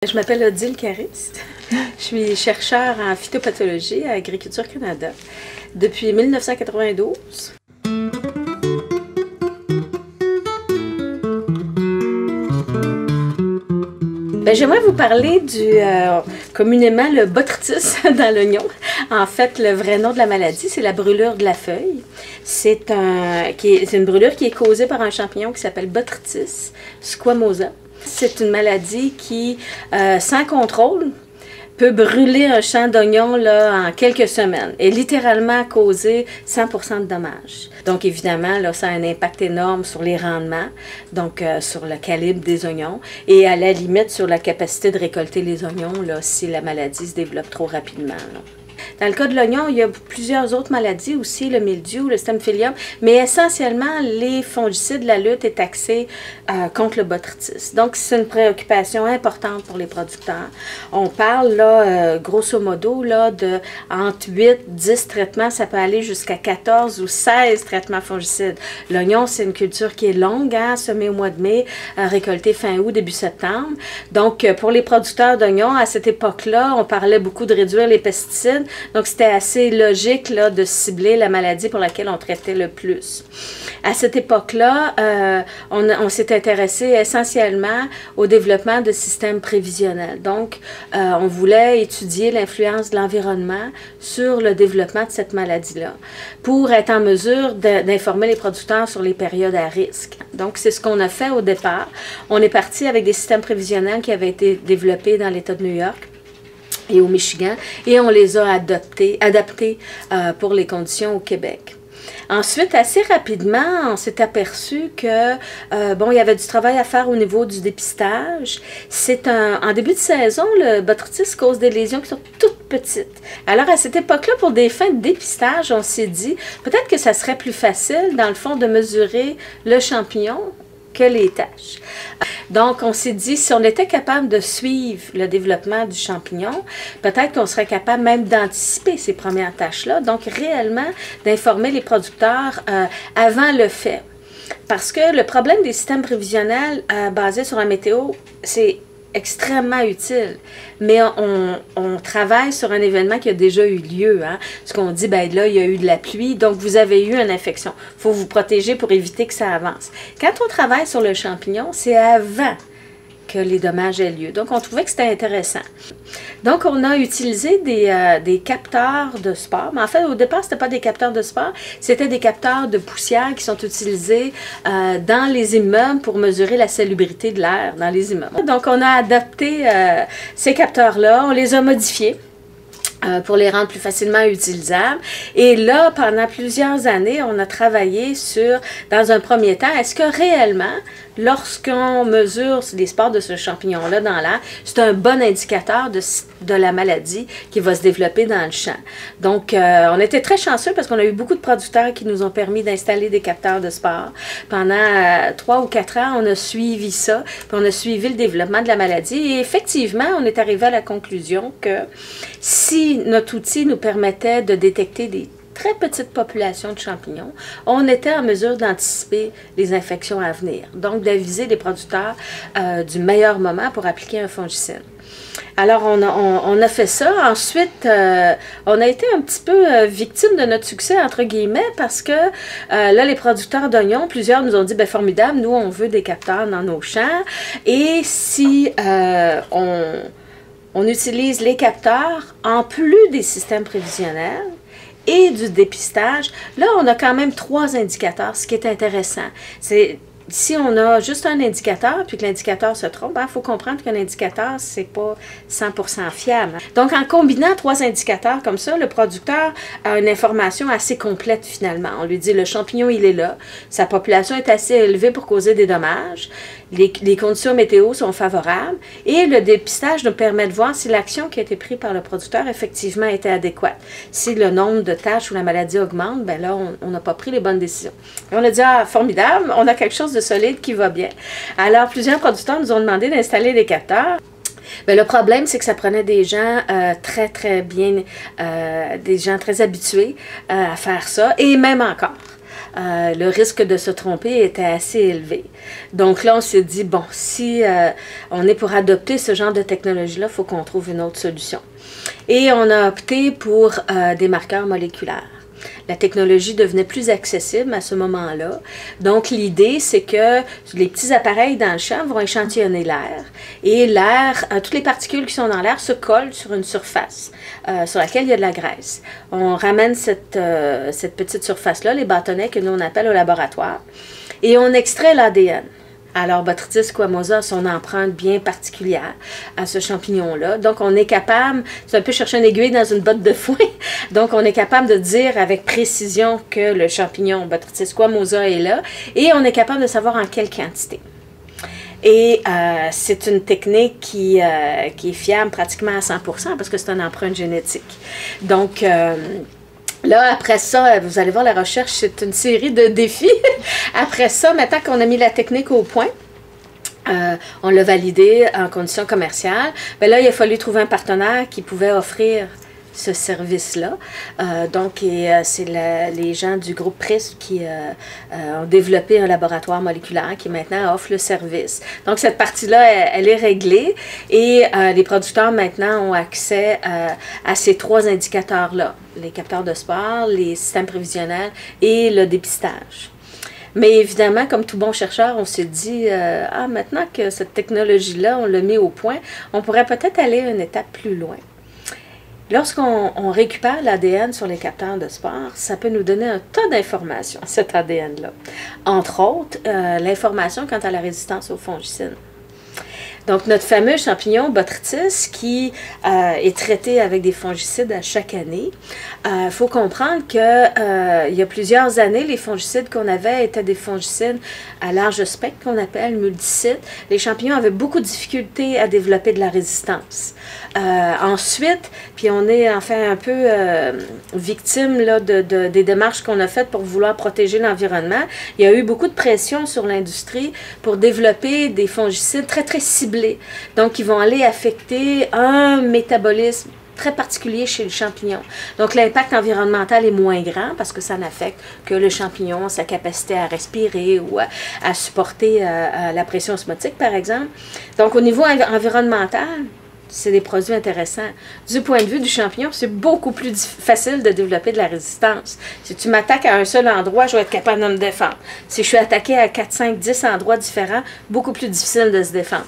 Je m'appelle Odile Caris. Je suis chercheure en phytopathologie à Agriculture Canada depuis 1992. J'aimerais vous parler du communément le botrytis dans l'oignon. En fait, le vrai nom de la maladie, c'est la brûlure de la feuille. C'est une brûlure qui est causée par un champignon qui s'appelle Botrytis squamosa. C'est une maladie qui, sans contrôle, peut brûler un champ d'oignons en quelques semaines et littéralement causer 100% de dommages. Donc évidemment, là, ça a un impact énorme sur les rendements, donc sur le calibre des oignons et à la limite sur la capacité de récolter les oignons là, si la maladie se développe trop rapidement. Là. Dans le cas de l'oignon, il y a plusieurs autres maladies aussi, le mildiou, le stemphillium, mais essentiellement, les fongicides, la lutte est axée contre le botrytis. Donc, c'est une préoccupation importante pour les producteurs. On parle, là, grosso modo, là, de entre 8-10 traitements, ça peut aller jusqu'à 14 ou 16 traitements fongicides. L'oignon, c'est une culture qui est longue, hein, semée au mois de mai, récoltée fin août, début septembre. Donc, pour les producteurs d'oignons, à cette époque-là, on parlait beaucoup de réduire les pesticides. Donc, c'était assez logique là, de cibler la maladie pour laquelle on traitait le plus. À cette époque-là, on s'est intéressé essentiellement au développement de systèmes prévisionnels. Donc, on voulait étudier l'influence de l'environnement sur le développement de cette maladie-là pour être en mesure d'informer les producteurs sur les périodes à risque. Donc, c'est ce qu'on a fait au départ. On est parti avec des systèmes prévisionnels qui avaient été développés dans l'État de New York et au Michigan, et on les a adaptés pour les conditions au Québec. Ensuite, assez rapidement, on s'est aperçu que, il y avait du travail à faire au niveau du dépistage. En début de saison, le botrytis cause des lésions qui sont toutes petites. Alors, à cette époque-là, pour des fins de dépistage, on s'est dit, peut-être que ça serait plus facile, dans le fond, de mesurer le champignon que les taches. Donc, on s'est dit, si on était capable de suivre le développement du champignon, peut-être qu'on serait capable même d'anticiper ces premières taches-là, donc réellement d'informer les producteurs avant le fait. Parce que le problème des systèmes prévisionnels basés sur la météo, c'est extrêmement utile, mais on travaille sur un événement qui a déjà eu lieu. Hein? Ce qu'on dit, ben là, il y a eu de la pluie, donc vous avez eu une infection. Il faut vous protéger pour éviter que ça avance. Quand on travaille sur le champignon, c'est avant que les dommages aient lieu. Donc, on trouvait que c'était intéressant. Donc, on a utilisé des capteurs de sport. Mais en fait, au départ, ce n'était pas des capteurs de sport, c'était des capteurs de poussière qui sont utilisés dans les immeubles pour mesurer la salubrité de l'air dans les immeubles. Donc, on a adapté ces capteurs-là, on les a modifiés pour les rendre plus facilement utilisables. Et là, pendant plusieurs années, on a travaillé sur, dans un premier temps, est-ce que réellement, lorsqu'on mesure les spores de ce champignon-là dans l'air, c'est un bon indicateur de la maladie qui va se développer dans le champ. Donc, on était très chanceux parce qu'on a eu beaucoup de producteurs qui nous ont permis d'installer des capteurs de spores. Pendant 3 ou 4 ans, on a suivi ça, puis on a suivi le développement de la maladie. Et effectivement, on est arrivé à la conclusion que si notre outil nous permettait de détecter des très petite population de champignons, on était en mesure d'anticiper les infections à venir. Donc, d'aviser les producteurs du meilleur moment pour appliquer un fongicide. Alors, on a fait ça. Ensuite, on a été un petit peu victime de notre succès, entre guillemets, parce que là, les producteurs d'oignons, plusieurs nous ont dit, ben formidable, nous, on veut des capteurs dans nos champs. Et si on utilise les capteurs en plus des systèmes prévisionnels et du dépistage, là, on a quand même 3 indicateurs, ce qui est intéressant. Si on a juste un indicateur, puis que l'indicateur se trompe, il faut comprendre qu'un indicateur, c'est pas 100% fiable. Donc, en combinant 3 indicateurs comme ça, le producteur a une information assez complète finalement. On lui dit, le champignon, il est là, sa population est assez élevée pour causer des dommages, les conditions météo sont favorables, et le dépistage nous permet de voir si l'action qui a été prise par le producteur, effectivement, était adéquate. Si le nombre de taches ou la maladie augmente, ben là, on n'a pas pris les bonnes décisions. Et on a dit, ah, formidable, on a quelque chose de solide qui va bien. Alors, plusieurs producteurs nous ont demandé d'installer des capteurs. Bien, le problème, c'est que ça prenait des gens des gens très habitués à faire ça, et même encore. le risque de se tromper était assez élevé. Donc là, on s'est dit, bon, si on est pour adopter ce genre de technologie-là, il faut qu'on trouve une autre solution. Et on a opté pour des marqueurs moléculaires. La technologie devenait plus accessible à ce moment-là. Donc, l'idée, c'est que les petits appareils dans le champ vont échantillonner l'air. Et l'air, toutes les particules qui sont dans l'air se collent sur une surface sur laquelle il y a de la graisse. On ramène cette petite surface-là, les bâtonnets que nous on appelle au laboratoire, et on extrait l'ADN. Alors, Botrytis squamosa a son empreinte bien particulière à ce champignon-là. Donc, on est capable, c'est un peu chercher une aiguille dans une botte de foin, donc on est capable de dire avec précision que le champignon Botrytis squamosa est là, et on est capable de savoir en quelle quantité. Et c'est une technique qui est fiable pratiquement à 100% parce que c'est une empreinte génétique. Donc, là, après ça, vous allez voir, la recherche, c'est une série de défis. Après ça, maintenant qu'on a mis la technique au point, on l'a validée en conditions commerciales, bien là, il a fallu trouver un partenaire qui pouvait offrir ce service-là. Donc, c'est les gens du groupe PRISM qui ont développé un laboratoire moléculaire qui maintenant offre le service. Donc, cette partie-là, elle est réglée et les producteurs maintenant ont accès à ces 3 indicateurs-là, les capteurs de spore, les systèmes prévisionnels et le dépistage. Mais évidemment, comme tout bon chercheur, on s'est dit, maintenant que cette technologie-là, on l'a mis au point, on pourrait peut-être aller une étape plus loin. Lorsqu'on récupère l'ADN sur les capteurs de spore, ça peut nous donner un tas d'informations, cet ADN-là. Entre autres, l'information quant à la résistance aux fongicides. Donc, notre fameux champignon Botrytis qui est traité avec des fongicides à chaque année, il faut comprendre qu'il y a plusieurs années, les fongicides qu'on avait étaient des fongicides à large spectre qu'on appelle multisites. Les champignons avaient beaucoup de difficultés à développer de la résistance. Ensuite, puis on est enfin un peu victime là, des démarches qu'on a faites pour vouloir protéger l'environnement. Il y a eu beaucoup de pression sur l'industrie pour développer des fongicides très, très ciblés. Donc, ils vont aller affecter un métabolisme très particulier chez le champignon. Donc, l'impact environnemental est moins grand parce que ça n'affecte que le champignon, sa capacité à respirer ou à supporter la pression osmotique, par exemple. Donc, au niveau environnemental, c'est des produits intéressants. Du point de vue du champignon, c'est beaucoup plus facile de développer de la résistance. Si tu m'attaques à un seul endroit, je vais être capable de me défendre. Si je suis attaqué à 4, 5, 10 endroits différents, beaucoup plus difficile de se défendre.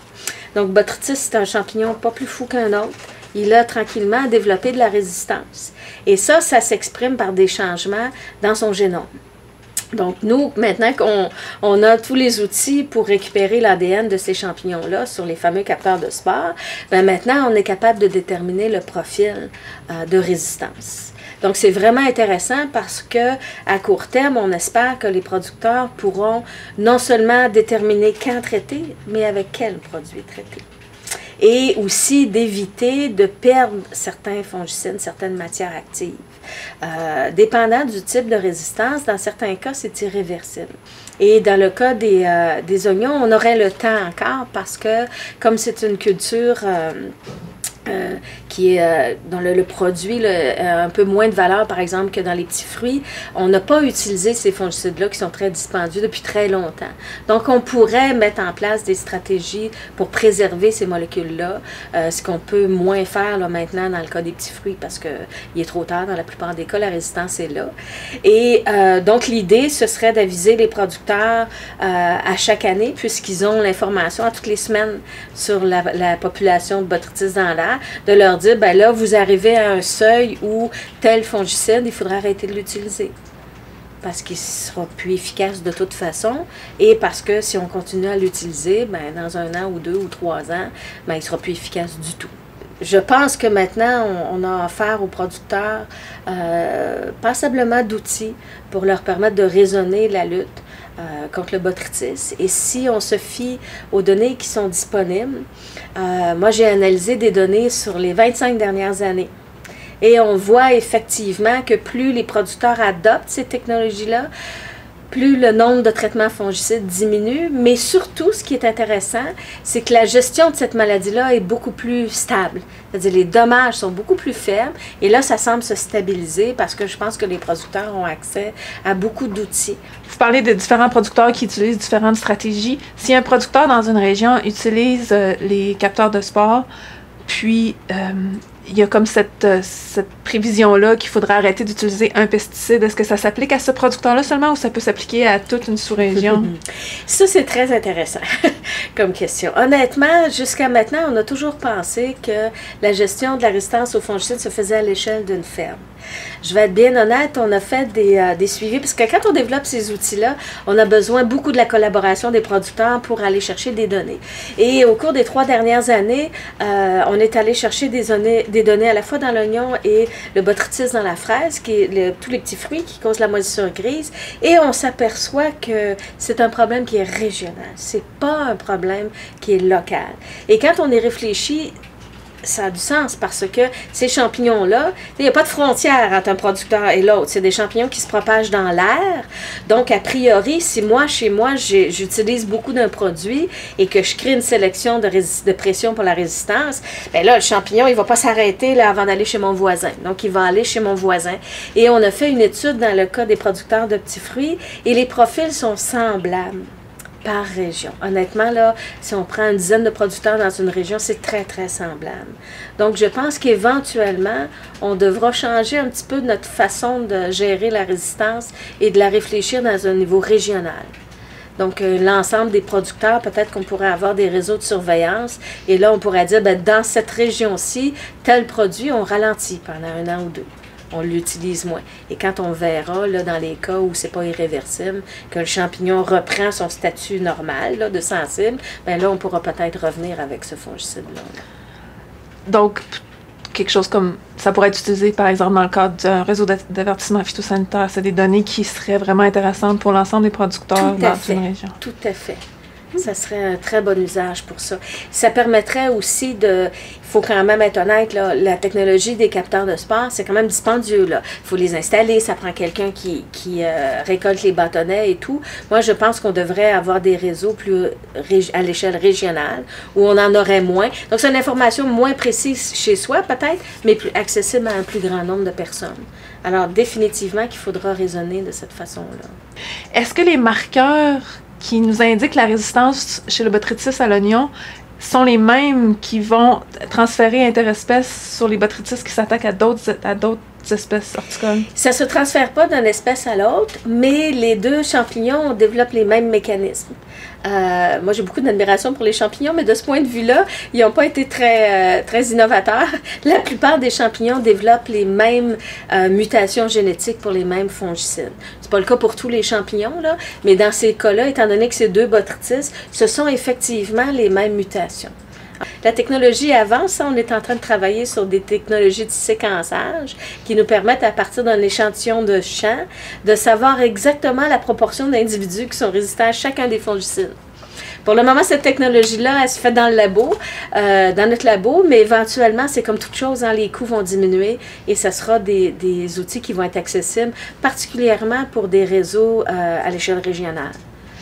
Donc, Botrytis, c'est un champignon pas plus fou qu'un autre. Il a tranquillement développé de la résistance. Et ça s'exprime par des changements dans son génome. Donc, nous, maintenant qu'on a tous les outils pour récupérer l'ADN de ces champignons-là sur les fameux capteurs de spore, bien maintenant, on est capable de déterminer le profil de résistance. Donc, c'est vraiment intéressant parce que à court terme, on espère que les producteurs pourront non seulement déterminer quand traiter, mais avec quel produit traiter. Et aussi d'éviter de perdre certains fongicides, certaines matières actives. Dépendant du type de résistance, dans certains cas, c'est irréversible. Et dans le cas des oignons, on aurait le temps encore parce que comme c'est une culture qui est dans le produit un peu moins de valeur, par exemple, que dans les petits fruits, on n'a pas utilisé ces fongicides-là qui sont très dispendieux depuis très longtemps. Donc, on pourrait mettre en place des stratégies pour préserver ces molécules-là, ce qu'on peut moins faire là, maintenant dans le cas des petits fruits parce qu'il est trop tard. Dans la plupart des cas, la résistance est là. Et donc, l'idée, ce serait d'aviser les producteurs à chaque année, puisqu'ils ont l'information à toutes les semaines sur la population de Botrytis dans l'air, de leur dire, ben là, vous arrivez à un seuil où tel fongicide, il faudra arrêter de l'utiliser. Parce qu'il ne sera plus efficace de toute façon et parce que si on continue à l'utiliser, ben, dans 1 an ou 2 ou 3 ans, ben, il ne sera plus efficace du tout. Je pense que maintenant, on a affaire aux producteurs passablement d'outils pour leur permettre de raisonner la lutte contre le botrytis. Et si on se fie aux données qui sont disponibles, moi j'ai analysé des données sur les 25 dernières années. Et on voit effectivement que plus les producteurs adoptent ces technologies-là, plus le nombre de traitements fongicides diminue, mais surtout, ce qui est intéressant, c'est que la gestion de cette maladie-là est beaucoup plus stable. C'est-à-dire les dommages sont beaucoup plus faibles, et là, ça semble se stabiliser parce que je pense que les producteurs ont accès à beaucoup d'outils. Vous parlez de différents producteurs qui utilisent différentes stratégies. Si un producteur dans une région utilise les capteurs de spore, puis il y a comme cette prévision-là qu'il faudrait arrêter d'utiliser un pesticide. Est-ce que ça s'applique à ce producteur-là seulement ou ça peut s'appliquer à toute une sous-région? Ça, c'est très intéressant comme question. Honnêtement, jusqu'à maintenant, on a toujours pensé que la gestion de la résistance aux fongicides se faisait à l'échelle d'une ferme. Je vais être bien honnête, on a fait des suivis, parce que quand on développe ces outils-là, on a besoin beaucoup de la collaboration des producteurs pour aller chercher des données. Et au cours des 3 dernières années, on est allé chercher des données à la fois dans l'oignon et le botrytis dans la fraise, qui est tous les petits fruits qui causent la moisissure grise, et on s'aperçoit que c'est un problème qui est régional, c'est pas un problème qui est local. Et quand on y réfléchit, ça a du sens parce que ces champignons-là, il n'y a pas de frontière entre un producteur et l'autre. C'est des champignons qui se propagent dans l'air. Donc, a priori, si moi, chez moi, j'utilise beaucoup d'un produit et que je crée une sélection de pression pour la résistance, bien là, le champignon, il ne va pas s'arrêter là avant d'aller chez mon voisin. Donc, il va aller chez mon voisin. Et on a fait une étude dans le cas des producteurs de petits fruits et les profils sont semblables par région. Honnêtement, là, si on prend une dizaine de producteurs dans une région, c'est très, très semblable. Donc, je pense qu'éventuellement, on devra changer un petit peu notre façon de gérer la résistance et de la réfléchir dans un niveau régional. Donc, l'ensemble des producteurs, peut-être qu'on pourrait avoir des réseaux de surveillance. Et là, on pourrait dire, bien, dans cette région-ci, tel produit, on ralentit pendant 1 an ou 2. On l'utilise moins. Et quand on verra, là, dans les cas où c'est pas irréversible, que le champignon reprend son statut normal là, de sensible, bien là, on pourra peut-être revenir avec ce fongicide-là. Donc, quelque chose comme ça pourrait être utilisé, par exemple, dans le cadre d'un réseau d'avertissement phytosanitaire. C'est des données qui seraient vraiment intéressantes pour l'ensemble des producteurs dans une région. Tout à fait. Ça serait un très bon usage pour ça. Ça permettrait aussi de... Il faut quand même être honnête, là, la technologie des capteurs de spore, c'est quand même dispendieux. Il faut les installer, ça prend quelqu'un qui récolte les bâtonnets et tout. Moi, je pense qu'on devrait avoir des réseaux plus à l'échelle régionale, où on en aurait moins. Donc, c'est une information moins précise chez soi, peut-être, mais plus accessible à un plus grand nombre de personnes. Alors, définitivement qu'il faudra raisonner de cette façon-là. Est-ce que les marqueurs qui nous indiquent la résistance chez le botrytis à l'oignon sont les mêmes qui vont transférer interespèces sur les botrytis qui s'attaquent à d'autres espèces horticoles? Ça ne se transfère pas d'une espèce à l'autre, mais les deux champignons développent les mêmes mécanismes. Moi, j'ai beaucoup d'admiration pour les champignons, mais de ce point de vue-là, ils n'ont pas été très innovateurs. La plupart des champignons développent les mêmes mutations génétiques pour les mêmes fongicides. Ce n'est pas le cas pour tous les champignons, là, mais dans ces cas-là, étant donné que ces deux botrytis, ce sont effectivement les mêmes mutations. La technologie avance, on est en train de travailler sur des technologies de séquençage qui nous permettent, à partir d'un échantillon de champ, de savoir exactement la proportion d'individus qui sont résistants à chacun des fongicides. Pour le moment, cette technologie-là, elle se fait dans le labo, dans notre labo, mais éventuellement, c'est comme toute chose, hein, les coûts vont diminuer et ce sera des outils qui vont être accessibles, particulièrement pour des réseaux à l'échelle régionale.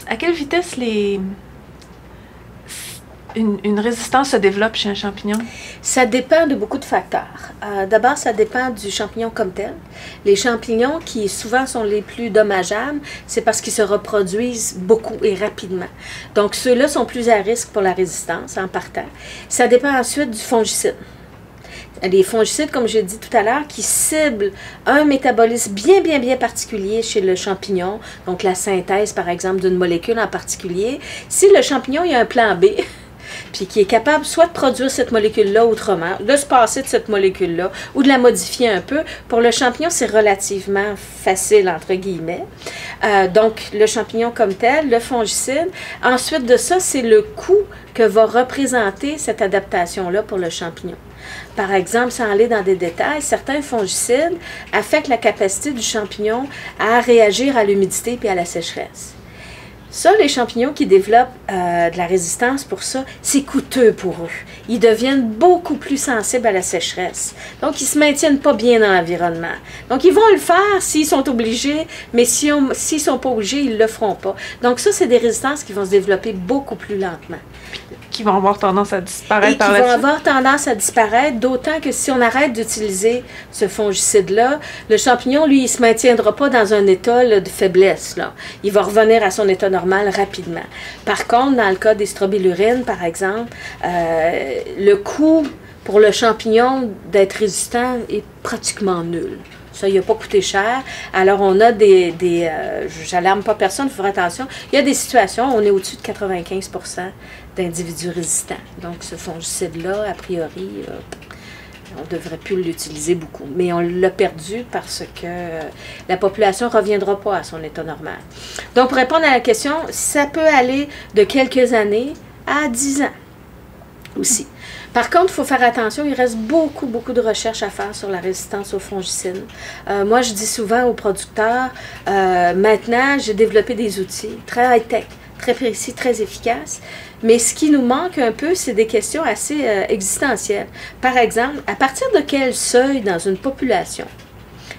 À quelle vitesse une résistance se développe chez un champignon? Ça dépend de beaucoup de facteurs. D'abord, ça dépend du champignon comme tel. Les champignons qui souvent sont les plus dommageables, c'est parce qu'ils se reproduisent beaucoup et rapidement. Donc, ceux-là sont plus à risque pour la résistance en partant. Ça dépend ensuite du fongicide. Les fongicides, comme j'ai dit tout à l'heure, qui ciblent un métabolisme bien particulier chez le champignon, donc la synthèse, par exemple, d'une molécule en particulier. Si le champignon, il y a un plan B, puis qui est capable soit de produire cette molécule-là autrement, de se passer de cette molécule-là, ou de la modifier un peu. Pour le champignon, c'est relativement facile, entre guillemets. Donc, le champignon comme tel, le fongicide. Ensuite de ça, c'est le coût que va représenter cette adaptation-là pour le champignon. Par exemple, sans aller dans des détails, certains fongicides affectent la capacité du champignon à réagir à l'humidité et à la sécheresse. Ça, les champignons qui développent de la résistance pour ça, c'est coûteux pour eux. Ils deviennent beaucoup plus sensibles à la sécheresse. Donc, ils ne se maintiennent pas bien dans l'environnement. Donc, ils vont le faire s'ils sont obligés, mais s'ils ne sont pas obligés, ils ne le feront pas. Donc, ça, c'est des résistances qui vont se développer beaucoup plus lentement. Qui vont avoir tendance à disparaître par la suite. suite. Qui vont avoir tendance à disparaître, d'autant que si on arrête d'utiliser ce fongicide-là, le champignon, lui, il ne se maintiendra pas dans un état là, de faiblesse. Là. Il va revenir à son état normal rapidement. Par contre, dans le cas des strobylurines, par exemple, le coût pour le champignon d'être résistant est pratiquement nul. Ça, il n'a pas coûté cher. Alors, on a j'alarme pas personne, il faut faire attention. Il y a des situations où on est au-dessus de 95% d'individus résistants. Donc, ce fongicide-là, a priori, on ne devrait plus l'utiliser beaucoup. Mais on l'a perdu parce que la population ne reviendra pas à son état normal. Donc, pour répondre à la question, ça peut aller de quelques années à 10 ans aussi. Par contre, il faut faire attention, il reste beaucoup de recherches à faire sur la résistance aux fongicides. Moi, je dis souvent aux producteurs, maintenant, j'ai développé des outils très high-tech, très précis, très efficaces, mais ce qui nous manque un peu, c'est des questions assez existentielles. Par exemple, à partir de quel seuil dans une population?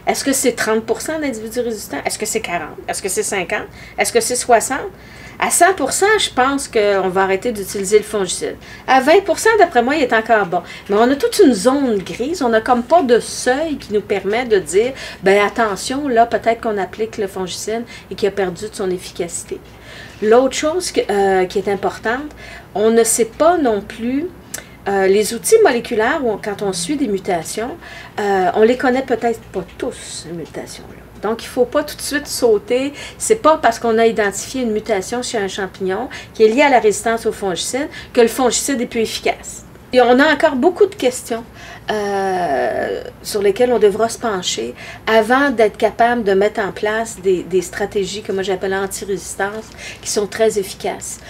Est-ce que c'est 30% d'individus résistants? Est-ce que c'est 40? Est-ce que c'est 50? Est-ce que c'est 60? À 100%, je pense qu'on va arrêter d'utiliser le fongicide. À 20%, d'après moi, il est encore bon. Mais on a toute une zone grise. On n'a comme pas de seuil qui nous permet de dire, ben attention, là, peut-être qu'on applique le fongicide et qu'il a perdu de son efficacité. L'autre chose qui est importante, on ne sait pas non plus. Les outils moléculaires, quand on suit des mutations, on les connaît peut-être pas tous, ces mutations-là. Donc, il ne faut pas tout de suite sauter. Ce n'est pas parce qu'on a identifié une mutation chez un champignon qui est liée à la résistance au fongicide que le fongicide est plus efficace. Et on a encore beaucoup de questions sur lesquelles on devra se pencher avant d'être capable de mettre en place des stratégies que moi j'appelle anti-résistance qui sont très efficaces.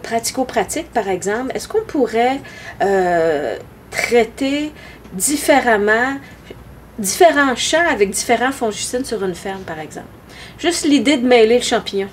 Pratico-pratique, par exemple, est-ce qu'on pourrait traiter différemment différents champs avec différents fongicides sur une ferme, par exemple? Juste l'idée de mêler le champignon.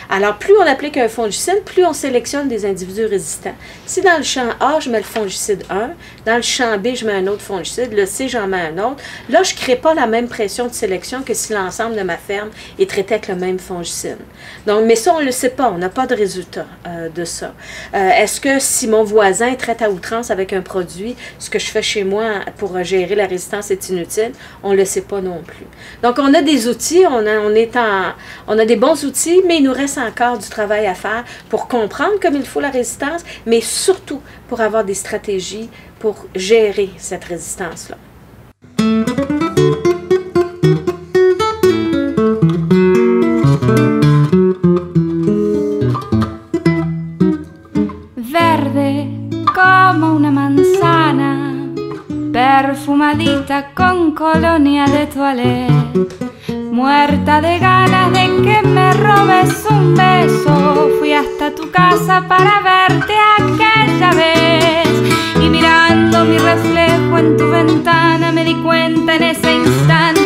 Alors, plus on applique un fongicide, plus on sélectionne des individus résistants. Si dans le champ A, je mets le fongicide 1, dans le champ B, je mets un autre fongicide, le C, j'en mets un autre, là, je ne crée pas la même pression de sélection que si l'ensemble de ma ferme est traité avec le même fongicide. Donc, mais ça, on ne le sait pas, on n'a pas de résultat de ça. Est-ce que si mon voisin traite à outrance avec un produit, ce que je fais chez moi pour gérer la résistance est inutile? On ne le sait pas non plus. Donc, on a des outils, on a des bons outils, mais il nous reste encore du travail à faire pour comprendre comme il faut la résistance, mais surtout pour avoir des stratégies pour gérer cette résistance-là. Verde como una manzana, perfumadita con colonia de toilette. Muerta de ganas de que me robes un beso, fui hasta tu casa para verte aquella vez. Y mirando mi reflejo en tu ventana me di cuenta en ese instante